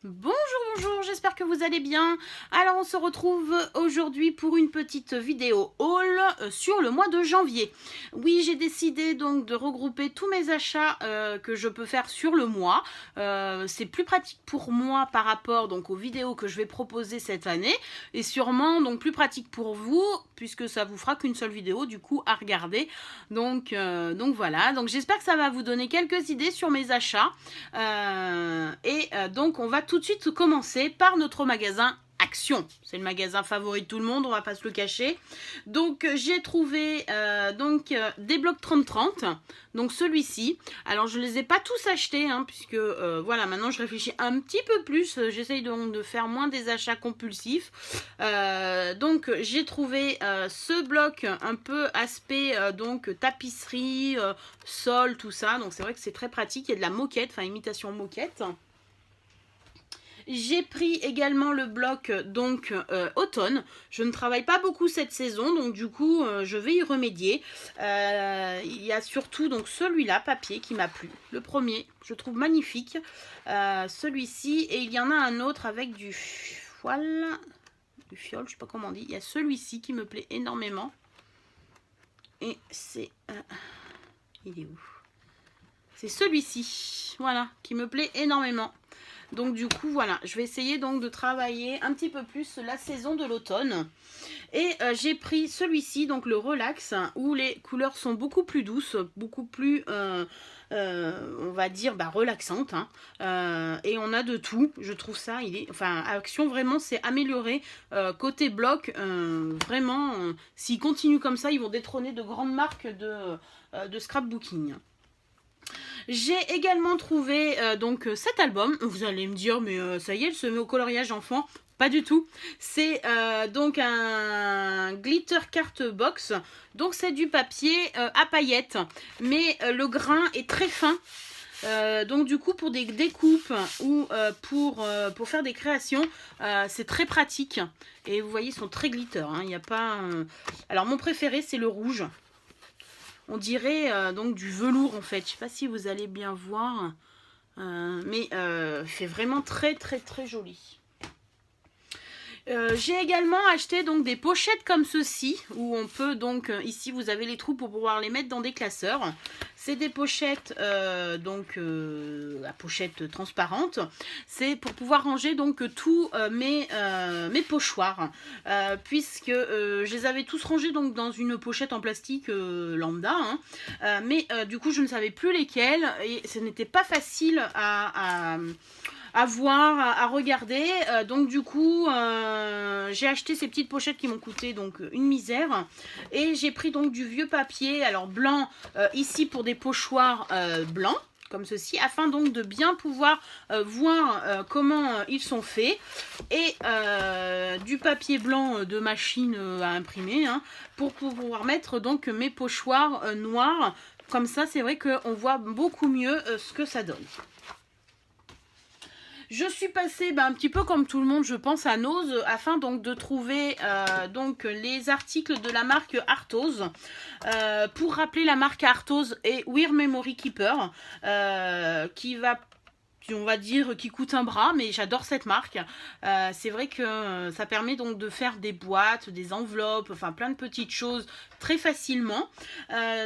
Bonjour, bonjour, j'espère que vous allez bien. Alors on se retrouve aujourd'hui pour une petite vidéo haul sur le mois de janvier. Oui, j'ai décidé donc de regrouper tous mes achats que je peux faire sur le mois. C'est plus pratique pour moi par rapport donc aux vidéos que je vais proposer cette année et sûrement donc plus pratique pour vous puisque ça vous fera qu'une seule vidéo du coup à regarder. Donc voilà, donc j'espère que ça va vous donner quelques idées sur mes achats. Donc on va tout de suite commencer par notre magasin Action. C'est le magasin favori de tout le monde, on va pas se le cacher. Donc j'ai trouvé des blocs 30-30. Donc celui-ci. Alors je les ai pas tous achetés, hein, puisque voilà, maintenant je réfléchis un petit peu plus. J'essaye donc de faire moins des achats compulsifs. Donc j'ai trouvé ce bloc un peu aspect donc tapisserie, sol, tout ça. Donc c'est vrai que c'est très pratique. Il y a de la moquette, enfin imitation moquette. J'ai pris également le bloc donc automne. Je ne travaille pas beaucoup cette saison, donc du coup je vais y remédier. Il y a surtout donc celui-là, papier, qui m'a plu. Le premier, je trouve magnifique. Celui-ci, et il y en a un autre avec du fiole, je sais pas comment on dit. Il y a celui-ci qui me plaît énormément. Et c'est... il est où? C'est celui-ci, voilà, qui me plaît énormément. Donc du coup, voilà, je vais essayer donc de travailler un petit peu plus la saison de l'automne. Et j'ai pris celui-ci, donc le Relax, où les couleurs sont beaucoup plus douces, beaucoup plus, on va dire, relaxantes. Et on a de tout, je trouve ça, Action vraiment s'est amélioré. Côté bloc, vraiment, s'ils continuent comme ça, ils vont détrôner de grandes marques de scrapbooking. J'ai également trouvé cet album. Vous allez me dire, mais ça y est, elle se met au coloriage enfant. Pas du tout. C'est donc un glitter carte box. Donc c'est du papier à paillettes. Mais le grain est très fin. Donc du coup pour des découpes ou pour faire des créations, c'est très pratique. Et vous voyez, ils sont très glitter. Il n'y a pas... Alors mon préféré, c'est le rouge. On dirait donc du velours en fait. Je sais pas si vous allez bien voir. Mais fait vraiment très très très joli. J'ai également acheté donc des pochettes comme ceci, où on peut donc, ici vous avez les trous pour pouvoir les mettre dans des classeurs. C'est des pochettes, à pochette transparente. C'est pour pouvoir ranger donc tous mes pochoirs, puisque je les avais tous rangés donc dans une pochette en plastique lambda, mais du coup je ne savais plus lesquelles et ce n'était pas facile à voir, à regarder. Donc du coup, j'ai acheté ces petites pochettes qui m'ont coûté donc une misère. Et j'ai pris donc du vieux papier, alors blanc, ici pour des pochoirs blancs comme ceci, afin donc de bien pouvoir voir comment ils sont faits, et du papier blanc de machine à imprimer, pour pouvoir mettre donc mes pochoirs noirs. Comme ça, c'est vrai qu'on voit beaucoup mieux ce que ça donne. Je suis passée un petit peu comme tout le monde, je pense, à Nose, afin donc de trouver les articles de la marque Arthos. Pour rappeler, la marque Arthos est Wear Memory Keeper, on va dire, qui coûte un bras, mais j'adore cette marque. C'est vrai que ça permet donc de faire des boîtes, des enveloppes, enfin plein de petites choses très facilement.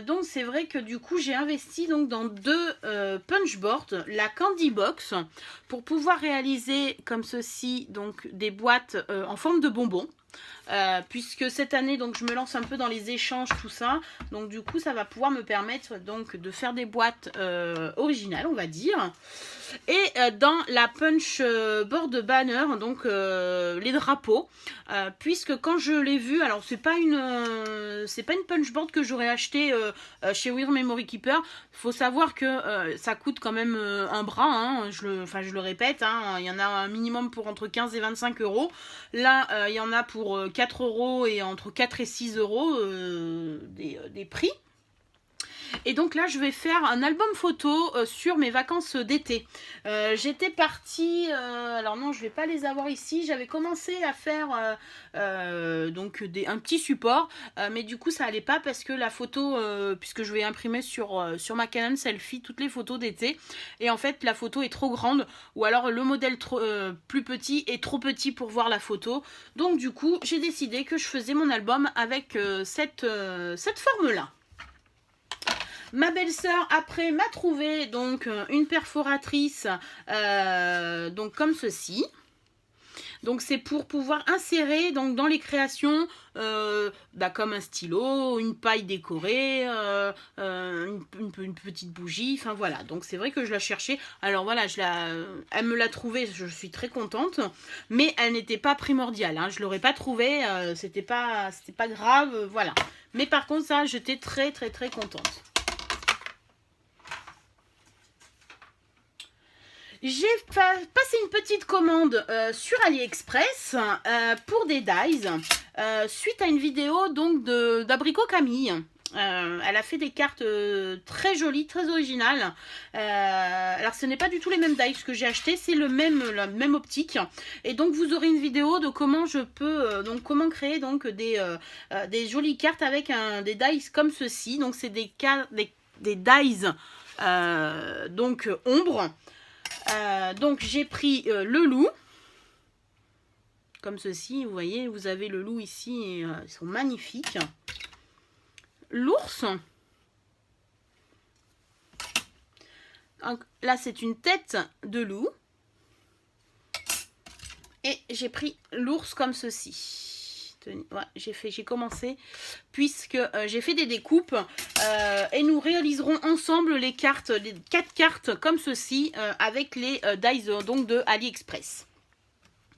Donc c'est vrai que du coup j'ai investi donc dans deux punchboards, la Candy Box, pour pouvoir réaliser comme ceci donc des boîtes en forme de bonbons. Puisque cette année donc je me lance un peu dans les échanges, tout ça, donc du coup ça va pouvoir me permettre donc de faire des boîtes originales, on va dire. Et dans la punch board banner, donc les drapeaux, puisque quand je l'ai vu, alors c'est pas une punch board que j'aurais acheté chez Wear Memory Keeper. Il faut savoir que ça coûte quand même un bras, je le répète, il y en a un minimum pour entre 15 et 25 euros. Là, il y en a pour 4 euros et entre 4 et 6 euros des prix. Et donc là, je vais faire un album photo sur mes vacances d'été. J'étais partie, alors non, je vais pas les avoir ici. J'avais commencé à faire donc un petit support, mais du coup, ça allait pas parce que la photo, puisque je vais imprimer sur ma Canon Selfie toutes les photos d'été, et en fait, la photo est trop grande, ou alors le modèle plus petit est trop petit pour voir la photo. Donc du coup, j'ai décidé que je faisais mon album avec cette forme-là. Ma belle-sœur après m'a trouvé donc une perforatrice donc comme ceci. Donc c'est pour pouvoir insérer donc dans les créations comme un stylo, une paille décorée, une petite bougie, enfin voilà. Donc c'est vrai que je la cherchais. Alors voilà, elle me l'a trouvée, je suis très contente, mais elle n'était pas primordiale. Hein. Je l'aurais pas trouvée, c'était pas grave, voilà. Mais par contre ça, j'étais très très très contente. J'ai passé une petite commande sur AliExpress pour des dies suite à une vidéo donc d'Abricot Camille. Elle a fait des cartes très jolies, très originales. Alors ce n'est pas du tout les mêmes dies que j'ai acheté, c'est la même optique. Et donc vous aurez une vidéo de comment je peux comment créer donc des jolies cartes avec des dies comme ceci. Donc c'est des dies donc ombre. Donc j'ai pris le loup, comme ceci, vous voyez, vous avez le loup ici, et, ils sont magnifiques. L'ours, là c'est une tête de loup, et j'ai pris l'ours comme ceci. Ouais, j'ai commencé puisque j'ai fait des découpes et nous réaliserons ensemble les 4 cartes comme ceci avec les dies donc de AliExpress.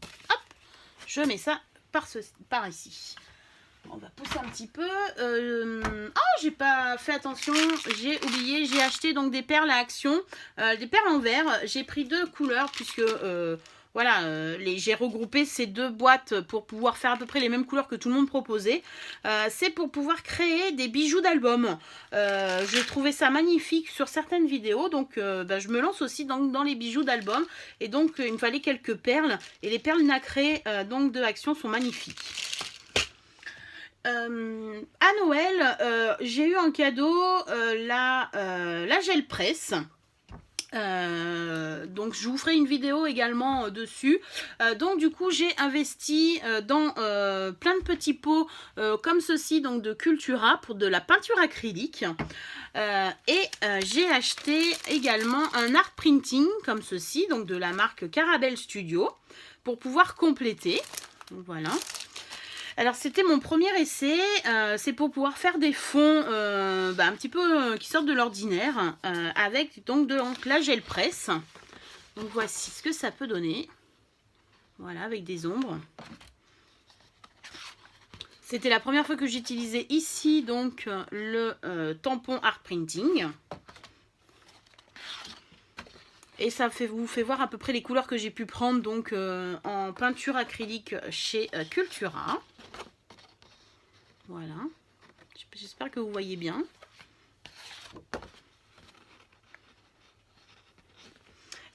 Hop, je mets ça par ici. On va pousser un petit peu. Oh, j'ai pas fait attention, j'ai oublié, j'ai acheté donc des perles à action, des perles en verre. J'ai pris 2 couleurs puisque voilà, j'ai regroupé ces 2 boîtes pour pouvoir faire à peu près les mêmes couleurs que tout le monde proposait. C'est pour pouvoir créer des bijoux d'album. J'ai trouvé ça magnifique sur certaines vidéos, donc je me lance aussi dans les bijoux d'album. Et donc il me fallait quelques perles, et les perles nacrées donc de Action sont magnifiques. À Noël, j'ai eu en cadeau la gel presse. Donc je vous ferai une vidéo également dessus. Donc du coup j'ai investi dans plein de petits pots comme ceci, donc de Cultura pour de la peinture acrylique. Et j'ai acheté également un art printing comme ceci, donc de la marque Carabel Studio, pour pouvoir compléter. Donc, voilà. Alors c'était mon premier essai, c'est pour pouvoir faire des fonds un petit peu qui sortent de l'ordinaire avec donc de la gel presse. Donc voici ce que ça peut donner. Voilà, avec des ombres. C'était la première fois que j'utilisais ici donc le tampon art printing. Et ça vous fait voir à peu près les couleurs que j'ai pu prendre donc en peinture acrylique chez Cultura. Voilà, j'espère que vous voyez bien.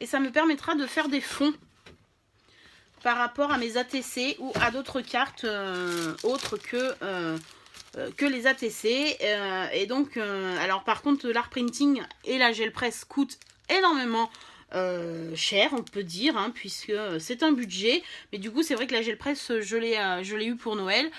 Et ça me permettra de faire des fonds par rapport à mes ATC ou à d'autres cartes autres que les ATC. Et donc, alors par contre, l'art printing et la gel presse coûtent énormément cher, on peut dire, hein, puisque c'est un budget. Mais du coup c'est vrai que la gel presse je l'ai eu pour Noël,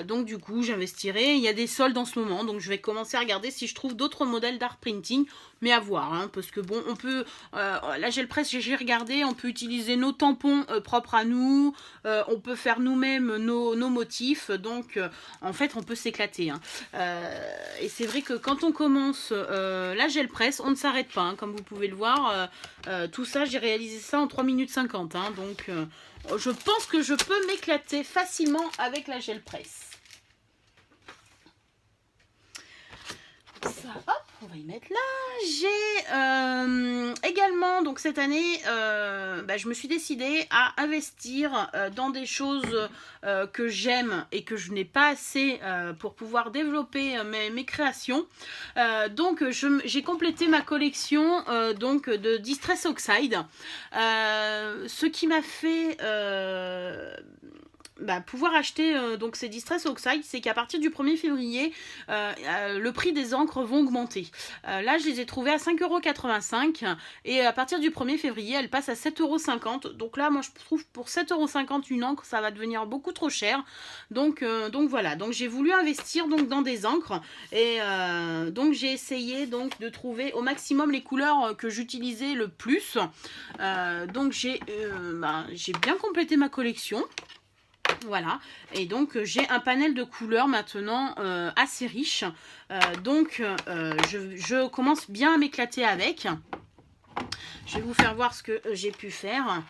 donc du coup j'investirai. Il y a des soldes en ce moment, donc je vais commencer à regarder si je trouve d'autres modèles d'art printing, mais à voir, hein, parce que bon, on peut la gel presse, j'ai regardé, on peut utiliser nos tampons propres à nous, on peut faire nous-mêmes nos motifs, donc en fait on peut s'éclater, hein. Et c'est vrai que quand on commence la gel presse, on ne s'arrête pas, hein, comme vous pouvez le voir. Tout ça, j'ai réalisé ça en 3 minutes 50, hein, donc je pense que je peux m'éclater facilement avec la gel presse. Ça, hop. On va y mettre là. J'ai également, donc cette année, je me suis décidée à investir dans des choses que j'aime et que je n'ai pas assez pour pouvoir développer mes créations. Donc j'ai complété ma collection donc de Distress Oxide. Ce qui m'a fait pouvoir acheter donc ces Distress Oxide, c'est qu'à partir du 1er février, le prix des encres vont augmenter. Là, je les ai trouvées à 5,85 € et à partir du 1er février, elles passent à 7,50 €. Donc là, moi, je trouve pour 7,50 € une encre, ça va devenir beaucoup trop cher. Donc voilà, donc j'ai voulu investir donc dans des encres et donc j'ai essayé donc de trouver au maximum les couleurs que j'utilisais le plus. Donc j'ai bien complété ma collection. Voilà, et donc j'ai un panel de couleurs maintenant assez riche. Je commence bien à m'éclater avec. Je vais vous faire voir ce que j'ai pu faire.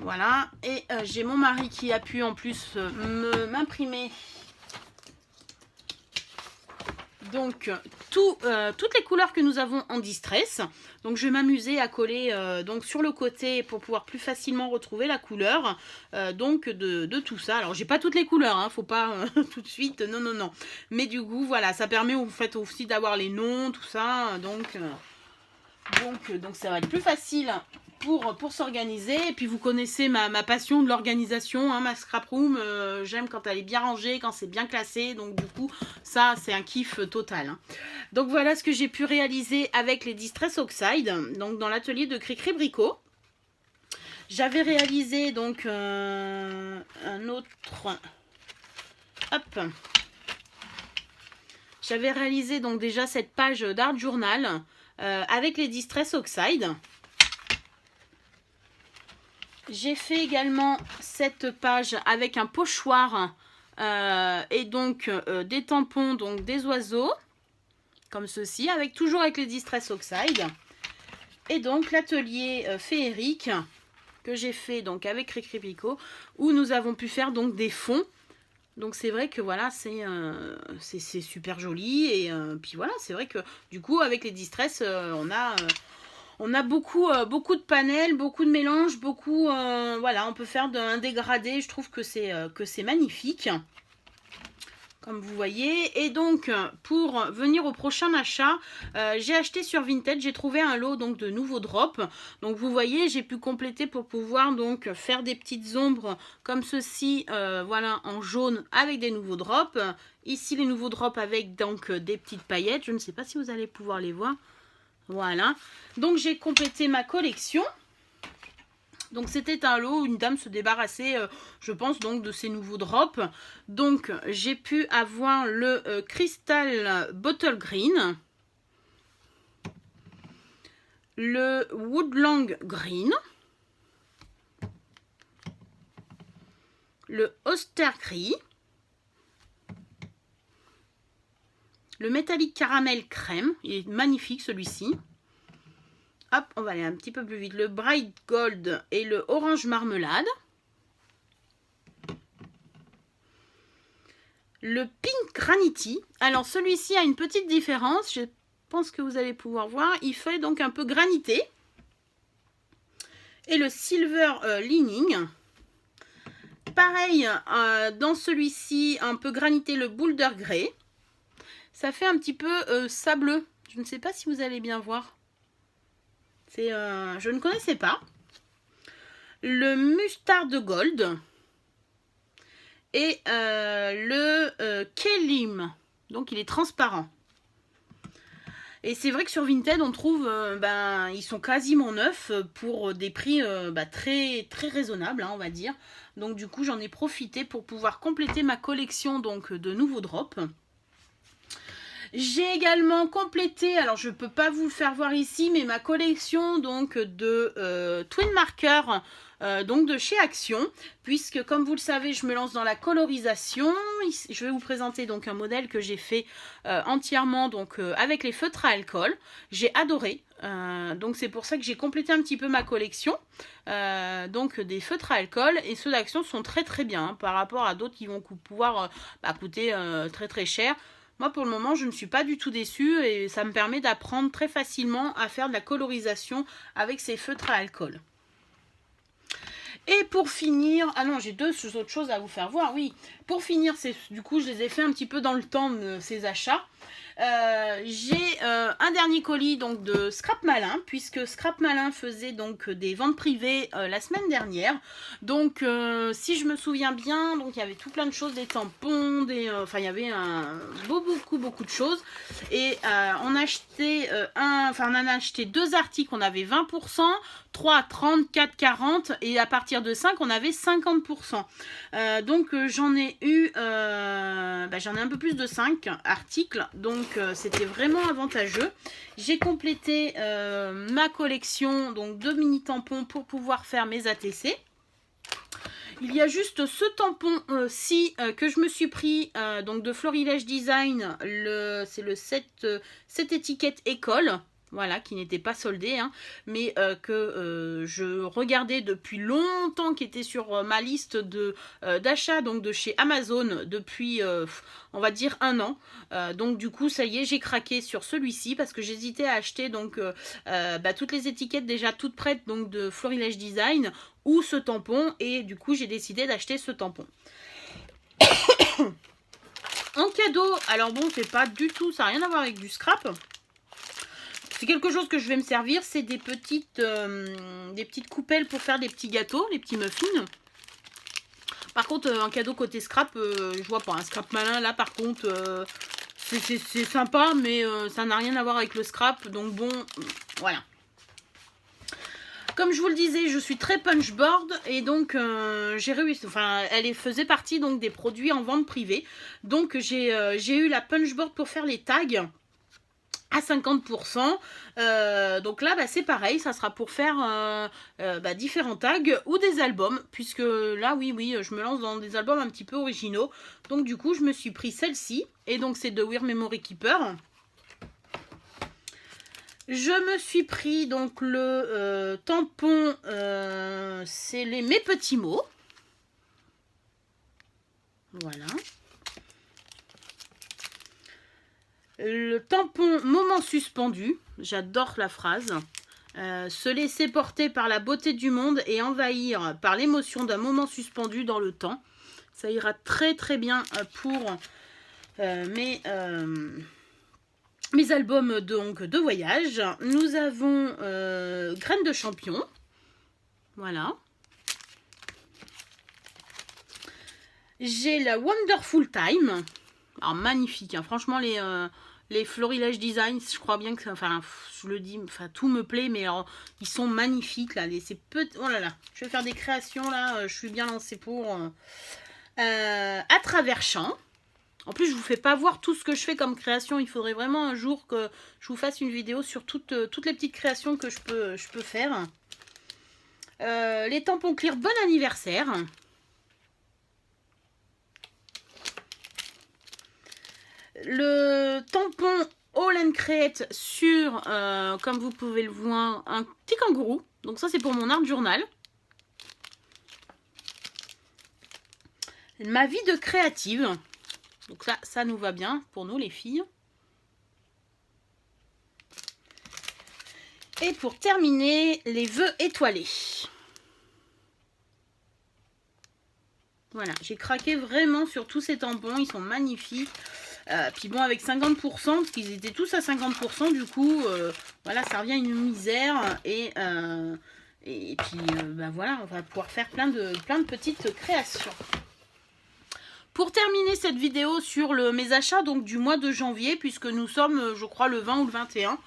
Voilà, et j'ai mon mari qui a pu en plus m'imprimer. Donc toutes les couleurs que nous avons en Distress. Donc je vais m'amuser à coller donc sur le côté pour pouvoir plus facilement retrouver la couleur donc de tout ça. Alors j'ai pas toutes les couleurs, hein, faut pas tout de suite, non. Mais du coup voilà, ça permet en fait aussi d'avoir les noms, tout ça. Donc ça va être plus facile pour s'organiser. Et puis vous connaissez ma passion de l'organisation, hein, ma scrap room, j'aime quand elle est bien rangée, quand c'est bien classé, donc du coup ça c'est un kiff total, hein. Donc voilà ce que j'ai pu réaliser avec les Distress Oxide, donc dans l'atelier de Cricri Bricot. J'avais réalisé donc un autre, hop, j'avais réalisé donc déjà cette page d'Art Journal avec les Distress Oxide. J'ai fait également cette page avec un pochoir et donc des tampons, donc des oiseaux, comme ceci, toujours avec les Distress Oxide. Et donc l'atelier féerique que j'ai fait donc avec Cricri Bricot, où nous avons pu faire donc des fonds. Donc c'est vrai que voilà, c'est super joli. Et puis voilà, c'est vrai que du coup avec les Distress, on a beaucoup de panels, beaucoup de mélanges, voilà, on peut faire un dégradé. Je trouve que c'est magnifique, comme vous voyez. Et donc, pour venir au prochain achat, j'ai acheté sur Vinted, j'ai trouvé un lot donc de nouveaux drops. Donc vous voyez, j'ai pu compléter pour pouvoir donc faire des petites ombres comme ceci, voilà, en jaune avec des nouveaux drops. Ici, les nouveaux drops avec donc des petites paillettes. Je ne sais pas si vous allez pouvoir les voir. Voilà, donc j'ai complété ma collection. Donc c'était un lot où une dame se débarrassait, je pense, donc de ces nouveaux drops. Donc j'ai pu avoir le Crystal Bottle Green, le Woodland Green, le Oster Gris, le métallique caramel crème, il est magnifique celui-ci. Hop, on va aller un petit peu plus vite. Le Bright Gold et le Orange Marmelade. Le Pink Granity. Alors celui-ci a une petite différence, je pense que vous allez pouvoir voir. Il fait donc un peu granité. Et le Silver Lining. Pareil, dans celui-ci, un peu granité, le Boulder Grey. Ça fait un petit peu sableux. Je ne sais pas si vous allez bien voir. Je ne connaissais pas. Le Mustard Gold. Et le Kelim. Donc il est transparent. Et c'est vrai que sur Vinted, on trouve, ils sont quasiment neufs pour des prix très, très raisonnables, hein, on va dire. Donc du coup, j'en ai profité pour pouvoir compléter ma collection donc, de nouveaux drops. J'ai également complété, alors je ne peux pas vous le faire voir ici, mais ma collection donc de Twin Marker donc de chez Action, puisque comme vous le savez, je me lance dans la colorisation. Je vais vous présenter donc un modèle que j'ai fait entièrement donc avec les feutres à alcool. J'ai adoré, donc c'est pour ça que j'ai complété un petit peu ma collection. Donc des feutres à alcool, et ceux d'Action sont très très bien hein, par rapport à d'autres qui vont pouvoir coûter très très cher. moi pour le moment je ne suis pas du tout déçue et ça me permet d'apprendre très facilement à faire de la colorisation avec ces feutres à alcool. Et pour finir, ah non, j'ai deux autres choses à vous faire voir, oui. Pour finir, du coup, je les ai fait un petit peu dans le temps, ces achats. J'ai un dernier colis donc de Scrap Malin, puisque Scrap Malin faisait donc des ventes privées la semaine dernière. Donc, si je me souviens bien, donc il y avait tout plein de choses, des tampons, enfin il y avait beaucoup de choses. Et on a acheté on en a acheté 2 articles, on avait 20%, 3 30, 4 40 et à partir de 5 on avait 50%. Donc j'en ai eu j'en ai un peu plus de 5 articles, donc c'était vraiment avantageux. J'ai complété ma collection donc de mini tampons pour pouvoir faire mes ATC. Il y a juste ce tampon-ci que je me suis pris donc de Florilège Design, c'est le 7 étiquette école. Voilà, qui n'était pas soldé, hein, mais que je regardais depuis longtemps, qui était sur ma liste d'achat donc de chez Amazon depuis, on va dire, 1 an. Donc du coup, ça y est, j'ai craqué sur celui-ci parce que j'hésitais à acheter donc toutes les étiquettes déjà toutes prêtes donc de Florilège Design ou ce tampon, et du coup, j'ai décidé d'acheter ce tampon. En cadeau, alors bon, c'est pas du tout, ça n'a rien à voir avec du scrap. C'est quelque chose que je vais me servir, c'est des petites coupelles pour faire des petits gâteaux, des petits muffins. Par contre, un cadeau côté scrap, je vois pas. Un Scrap Malin, là, par contre, c'est sympa, mais ça n'a rien à voir avec le scrap. Donc bon, voilà. Comme je vous le disais, je suis très punchboard et donc j'ai réussi, enfin elle faisait partie donc des produits en vente privée. Donc j'ai eu la punchboard pour faire les tags à 50%. Donc là c'est pareil, ça sera pour faire différents tags ou des albums, puisque là oui je me lance dans des albums un petit peu originaux. Donc du coup je me suis pris celle-ci et donc c'est de Weird Memory Keeper. Je me suis pris donc le tampon, c'est mes petits mots. Voilà. Le tampon moment suspendu, j'adore la phrase. Se laisser porter par la beauté du monde et envahir par l'émotion d'un moment suspendu dans le temps. Ça ira très bien pour mes albums de voyage. Nous avons Graines de Champion. Voilà. J'ai la Wonderful Time. Alors magnifique, hein. Franchement les Florilège Design, je crois bien que, enfin je le dis, enfin tout me plaît, mais alors ils sont magnifiques là. Oh là là, je vais faire des créations là, je suis bien lancée pour à travers champs. En plus, je vous fais pas voir tout ce que je fais comme création. Il faudrait vraiment un jour que je vous fasse une vidéo sur toutes les petites créations que je peux faire. Les tampons clear bon anniversaire. Le tampon All and Create sur, comme vous pouvez le voir, un petit kangourou. Donc ça, c'est pour mon art journal. Ma vie de créative. Donc ça nous va bien pour nous les filles. Et pour terminer, les vœux étoilés. Voilà, j'ai craqué vraiment sur tous ces tampons, ils sont magnifiques. Puis bon, avec 50%, parce qu'ils étaient tous à 50%, du coup, voilà, ça revient à une misère. Et puis, voilà, on va pouvoir faire plein de petites créations. Pour terminer cette vidéo sur mes achats donc du mois de janvier, puisque nous sommes, je crois, le 20 ou le 21.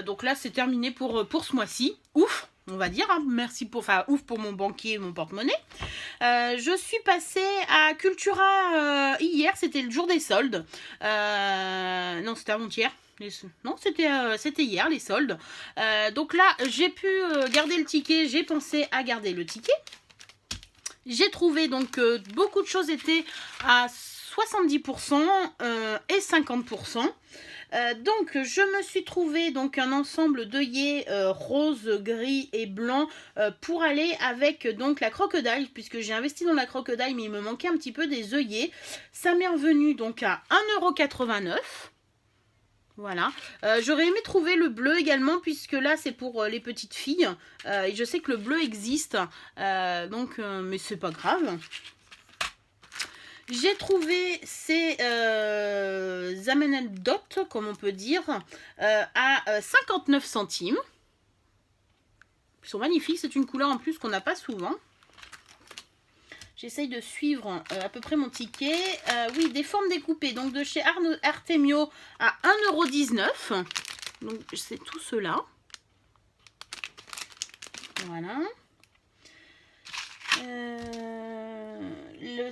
Donc là, c'est terminé pour ce mois-ci. Ouf, on va dire. Hein. Merci ouf pour mon banquier et mon porte-monnaie. Je suis passée à Cultura hier, c'était le jour des soldes. Non, c'était avant-hier. Non, c'était hier, les soldes. Donc là, j'ai pu garder le ticket. J'ai pensé à garder le ticket. J'ai trouvé donc beaucoup de choses étaient à 70% et 50%. Donc je me suis trouvé donc un ensemble d'œillets rose, gris et blanc pour aller avec donc la crocodile, puisque j'ai investi dans la crocodile mais il me manquait un petit peu des œillets. Ça m'est revenu donc à 1,89 €. Voilà, j'aurais aimé trouver le bleu également, puisque là c'est pour les petites filles, et je sais que le bleu existe, mais c'est pas grave. J'ai trouvé ces anecdotes, comme on peut dire, à 59 centimes. Ils sont magnifiques, c'est une couleur en plus qu'on n'a pas souvent. J'essaye de suivre à peu près mon ticket. Oui, des formes découpées, donc de chez Artemio à 1,19 €. Donc c'est tout cela. Voilà. Le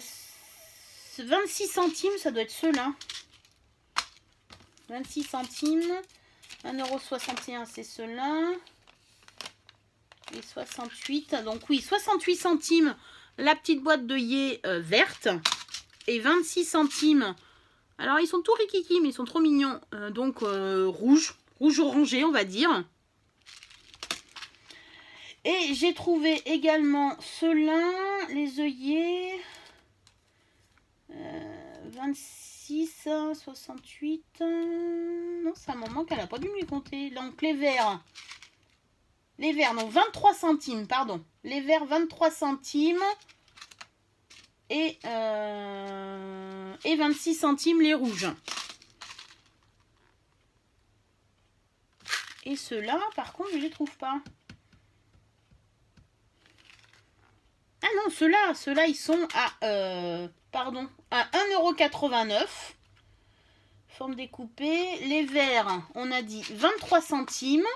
26 centimes, ça doit être ceux-là. 26 centimes. 1,61 €, c'est ceux-là. Et 68. Donc oui, 68 centimes. La petite boîte d'œillets verte. Et 26 centimes. Alors, ils sont tout rikiki, mais ils sont trop mignons. Donc, rouge orangé, on va dire. Et j'ai trouvé également ceux-là, les œillets. 26, 68. Non, ça m'en manque, elle n'a pas dû me les compter. Donc, les verts. Les verts, non, 23 centimes, pardon. Les verts, 23 centimes. Et 26 centimes les rouges. Et ceux-là, par contre, je ne les trouve pas. Ah non, ceux-là, ils sont à, à 1,89 €. Forme découpée. Les verts, on a dit 23 centimes.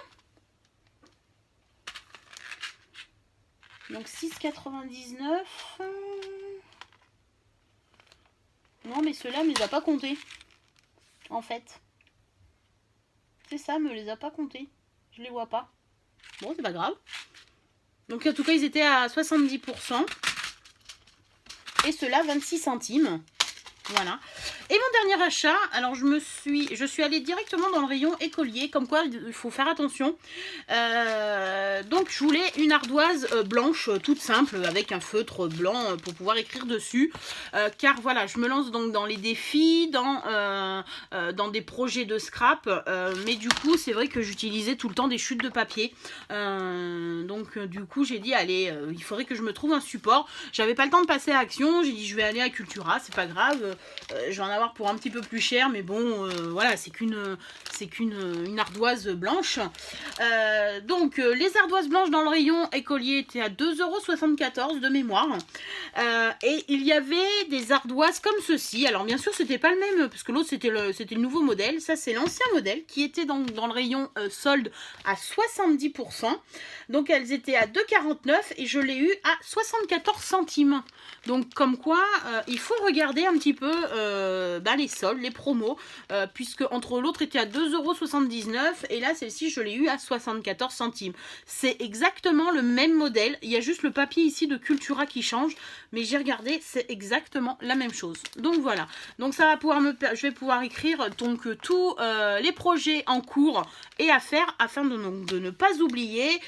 Donc 6,99 €. Non, mais ceux-là, ne les a pas comptés. En fait. C'est ça, me les a pas comptés. Je les vois pas. Bon, c'est pas grave. Donc, en tout cas, ils étaient à 70%. Et ceux-là, 26 centimes. Voilà. Et mon dernier achat, alors je suis allée directement dans le rayon écolier, comme quoi il faut faire attention. Donc je voulais une ardoise blanche, toute simple, avec un feutre blanc pour pouvoir écrire dessus. Car voilà, je me lance donc dans les défis, dans des projets de scrap. Mais du coup, c'est vrai que j'utilisais tout le temps des chutes de papier. Donc du coup, j'ai dit, allez, il faudrait que je me trouve un support. J'avais pas le temps de passer à Action, j'ai dit, je vais aller à Cultura, c'est pas grave. Je vais en avoir pour un petit peu plus cher, mais bon, voilà, c'est qu'une ardoise blanche. Donc, les ardoises blanches dans le rayon écolier étaient à 2,74 € de mémoire. Et il y avait des ardoises comme ceci. Alors, bien sûr, c'était pas le même, parce que l'autre, c'était le nouveau modèle. Ça, c'est l'ancien modèle qui était dans le rayon solde à 70%. Donc, elles étaient à 2,49 € et je l'ai eu à 74 centimes. Donc, comme quoi, il faut regarder un petit peu les soldes, les promos, puisque entre l'autre était à 2,79 € et là, celle-ci, je l'ai eu à 74 centimes. C'est exactement le même modèle. Il y a juste le papier ici de Cultura qui change, mais j'ai regardé, c'est exactement la même chose. Donc, voilà. Donc, ça va pouvoir je vais pouvoir écrire donc tous les projets en cours et à faire afin de ne pas oublier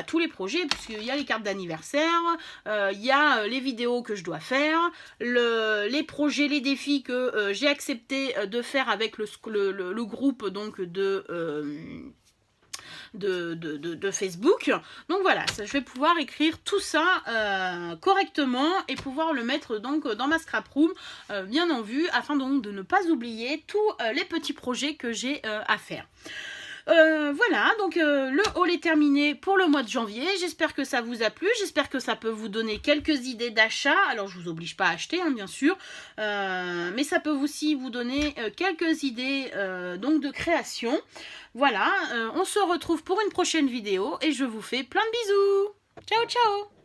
tous les projets, puisqu'il y a les cartes d'anniversaire, il y a les vidéos que je dois faire, les projets, les défis que j'ai accepté de faire avec le groupe donc de Facebook. Donc voilà, je vais pouvoir écrire tout ça correctement et pouvoir le mettre donc dans ma scrap room bien en vue, afin donc de ne pas oublier tous les petits projets que j'ai à faire. Voilà, donc le haul est terminé pour le mois de janvier. J'espère que ça vous a plu, j'espère que ça peut vous donner quelques idées d'achat. Alors je vous oblige pas à acheter, hein, bien sûr, mais ça peut aussi vous donner quelques idées donc de création. Voilà, on se retrouve pour une prochaine vidéo et je vous fais plein de bisous. Ciao ciao.